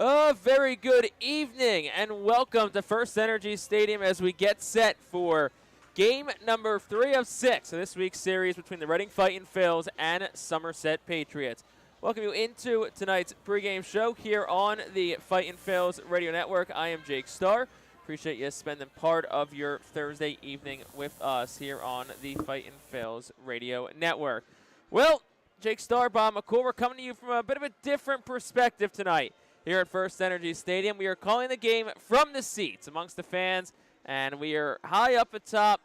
A very good evening and welcome to FirstEnergy Stadium as we get set for game number 3 of 6 of this week's series between the Reading Fightin Phils and Somerset Patriots. Welcome you into tonight's pregame show here on the Fightin Phils Radio Network. I am Jake Starr. Appreciate you spending part of your Thursday evening with us here on the Fightin Phils Radio Network. Well, Jake Starr, Bob McCool, we're coming to you from a bit of a different perspective tonight. Here at FirstEnergy Stadium, we are calling the game from the seats amongst the fans, and we are high up atop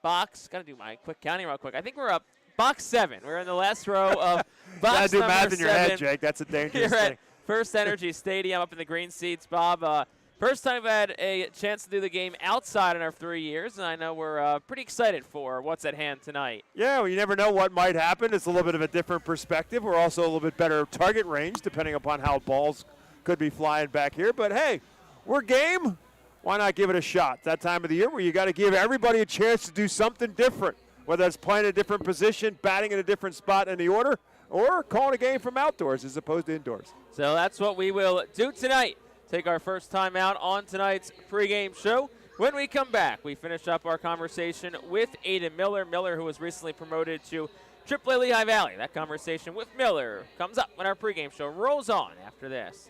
box. Got to do my quick counting real quick. I think we're up box 7. We're in the last row of box do number math in your head, 7. Jake. That's a dangerous Here thing. at FirstEnergy Stadium up in the green seats. Bob, first time we've had a chance to do the game outside in our 3 years, and I know we're pretty excited for what's at hand tonight. Yeah, well, you never know what might happen. It's a little bit of a different perspective. We're also a little bit better target range, depending upon how balls could be flying back here. But, hey, we're game. Why not give it a shot? That time of the year where you got to give everybody a chance to do something different, whether it's playing a different position, batting in a different spot in the order, or calling a game from outdoors as opposed to indoors. So that's what we will do tonight. Take our first time out on tonight's pregame show. When we come back, we finish up our conversation with Aiden Miller. Miller, who was recently promoted to AAA Lehigh Valley. That conversation with Miller comes up when our pregame show rolls on after this.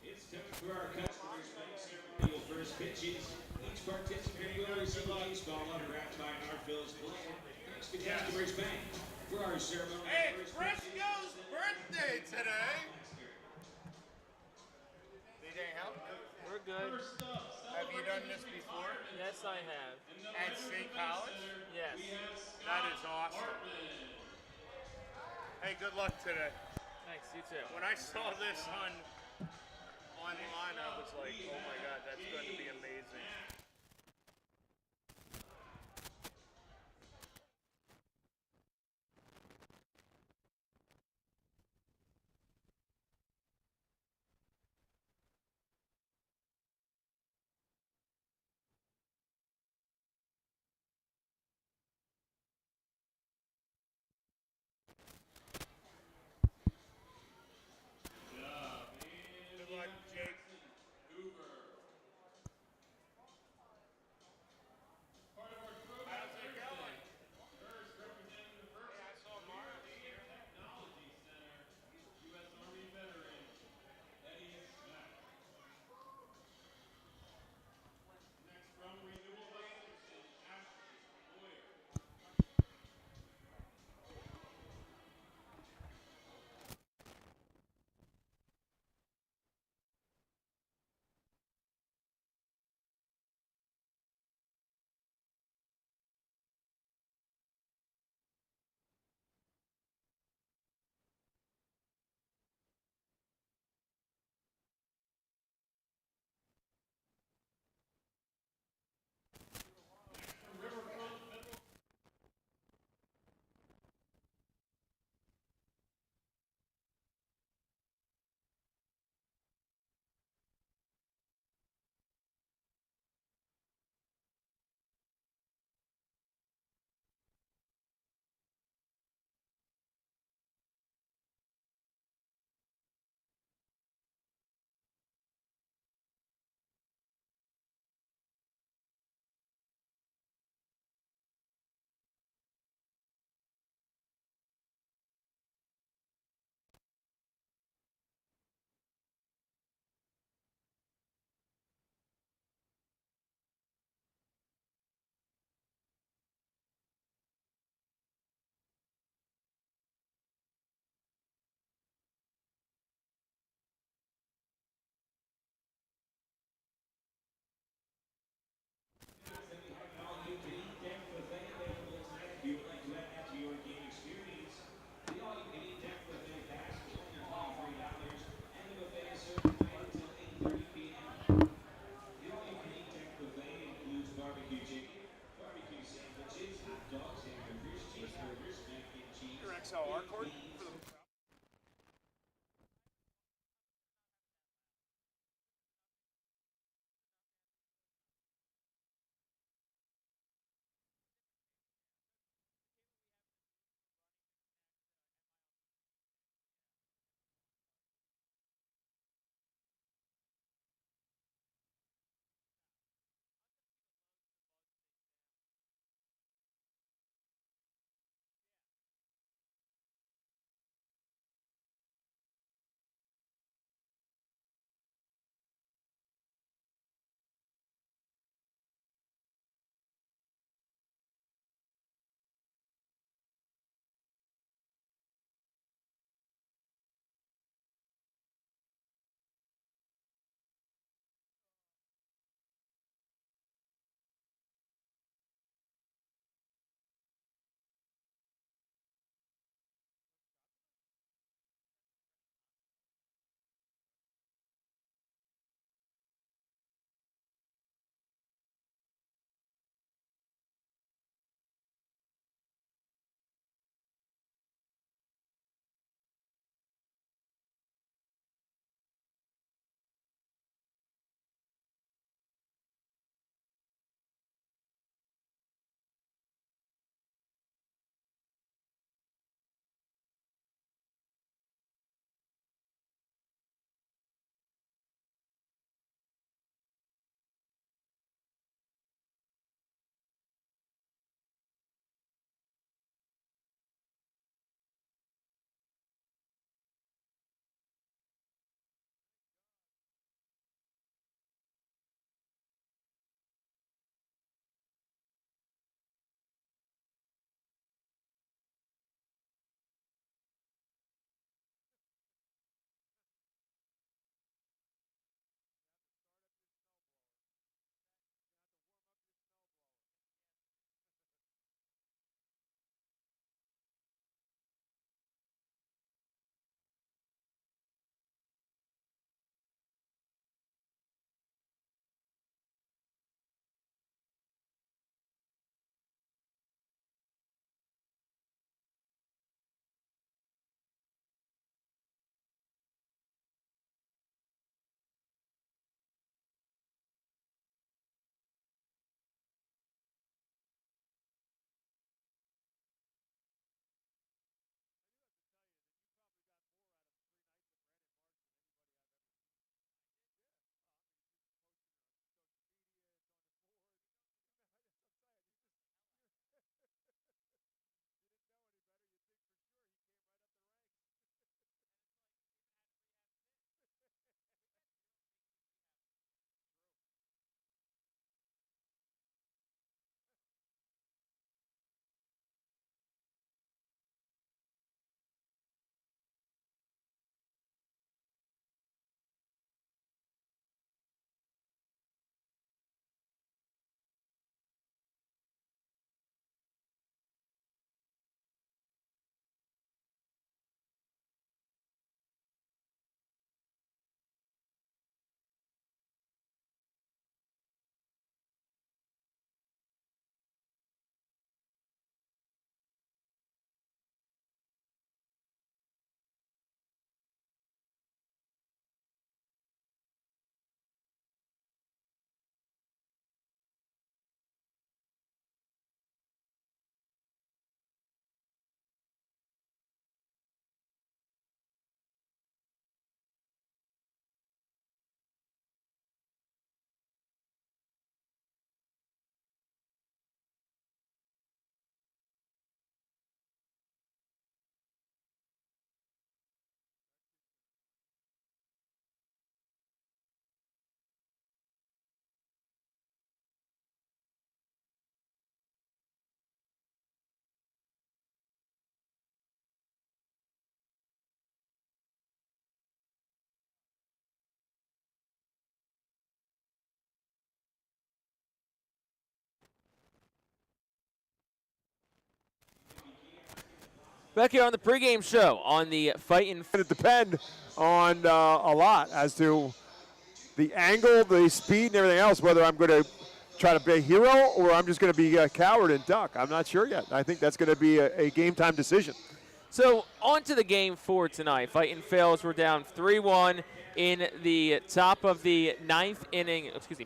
It's time for our customers' playing ceremonial first pitches. Each participating will receive a baseball autographed by our Phillies player. Thanks to Customers Bank for our ceremonial first pitches. Fresco's birthday today. DJ help? We're good. Have you done this before? Yes, I have. At State College? Yes. That is awesome. Hey, good luck today. Thanks, you too. When I saw this online, I was like, oh my God, that's going to be amazing. Good luck, Jake. XLR cord for the Back here on the pregame show on the Fightin. It depend on a lot as to the angle, the speed, and everything else, whether I'm going to try to be a hero or I'm just going to be a coward and duck. I'm not sure yet. I think that's going to be a game time decision. So on to the game for tonight. Fightin Phillies were down 3-1 in the top of the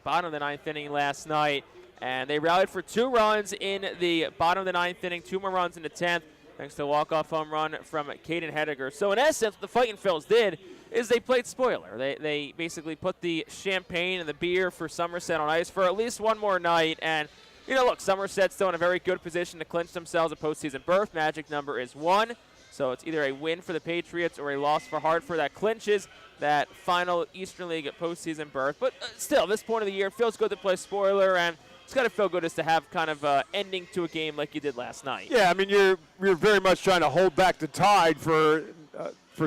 bottom of the ninth inning last night. And they rallied for 2 runs in the bottom of the ninth inning, 2 more runs in the 10th, thanks to a walk-off home run from Caden Hediger. So in essence, what the Fightin Phillies did is they played spoiler. They basically put the champagne and the beer for Somerset on ice for at least one more night. And, look, Somerset's still in a very good position to clinch themselves a postseason berth. Magic number is 1. So it's either a win for the Patriots or a loss for Hartford that clinches that final Eastern League postseason berth. But still, this point of the year, it feels good to play spoiler, and it's got to feel good just to have kind of ending to a game like you did last night. Yeah, I mean, you're very much trying to hold back the tide for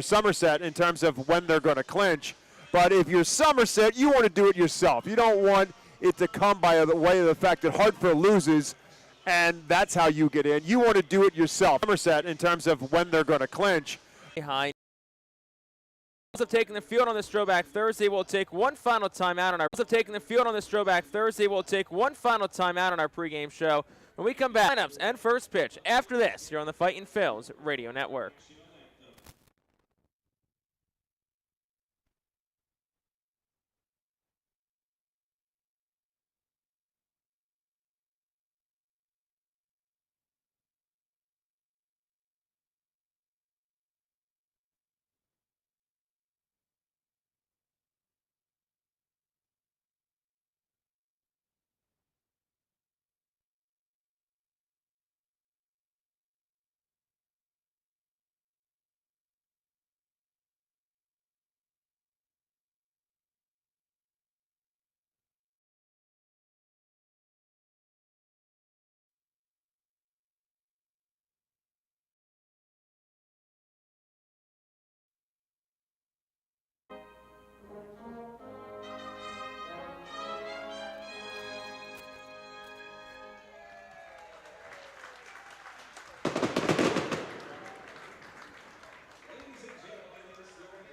Somerset in terms of when they're going to clinch. But if you're Somerset, you want to do it yourself. You don't want it to come by the way of the fact that Hartford loses, and that's how you get in. You want to do it yourself. Somerset in terms of when they're going to clinch. Behind. Have taken the field on this throwback Thursday. We'll take one final timeout on our pregame show. When we come back, lineups and first pitch after this here on the Fightin Phillies Radio Network.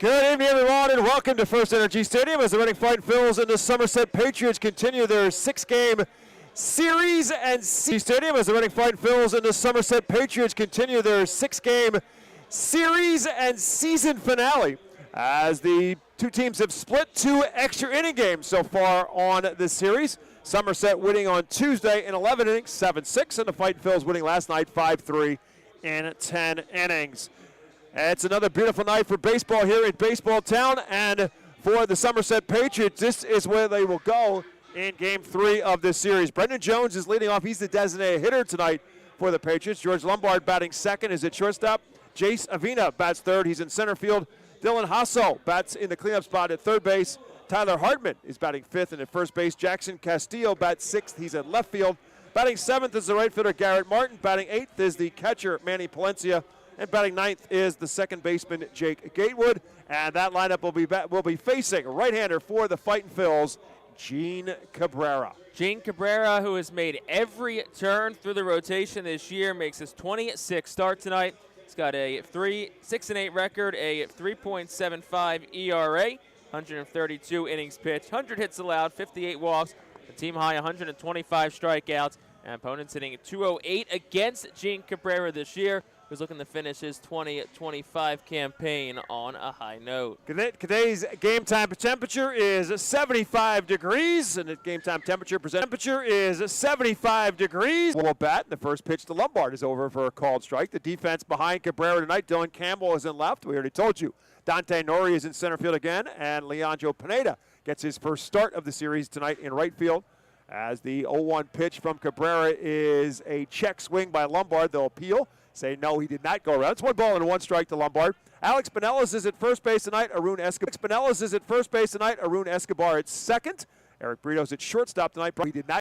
Good evening, everyone, and welcome to FirstEnergy Stadium as the Reading Fightin Phillies and the Somerset Patriots continue their 6-game series and Stadium as the Reading Fightin Phillies and the Somerset Patriots continue their 6-game series and season finale as the two teams have split 2 extra inning games so far on this series. Somerset winning on Tuesday in 11 innings, 7-6, and the Fightin Phillies winning last night 5-3 in 10 innings. It's another beautiful night for baseball here in Baseball Town, and for the Somerset Patriots, this is where they will go in Game 3 of this series. Brendan Jones is leading off. He's the designated hitter tonight for the Patriots. George Lombard batting second is at shortstop. Jace Avina bats third. He's in center field. Dylan Hasso bats in the cleanup spot at third base. Tyler Hartman is batting fifth and at first base. Jackson Castillo bats sixth. He's at left field. Batting seventh is the right fielder Garrett Martin. Batting eighth is the catcher Manny Palencia. And batting ninth is the second baseman, Jake Gatewood. And that lineup will be facing right-hander for the Fightin Phillies, Gene Cabrera. Gene Cabrera, who has made every turn through the rotation this year, makes his 26th start tonight. He's got a 6-8 record, a 3.75 ERA, 132 innings pitched, 100 hits allowed, 58 walks, a team high 125 strikeouts, and opponents hitting 208 against Gene Cabrera this year, who's looking to finish his 20-25 campaign on a high note. Today's game time temperature is 75 degrees, and the game time temperature is 75 degrees. We'll bat. The first pitch to Lombard is over for a called strike. The defense behind Cabrera tonight, Dylan Campbell is in left. We already told you. Dante Nori is in center field again, and Leandro Pineda gets his first start of the series tonight in right field. As the 0-1 pitch from Cabrera is a check swing by Lombard. They'll appeal. Say no, he did not go around. It's 1 ball and 1 strike to Lombard. Alex Pinellas is at first base tonight. Arun Escobar at second. Eric Brito's at shortstop tonight. He did not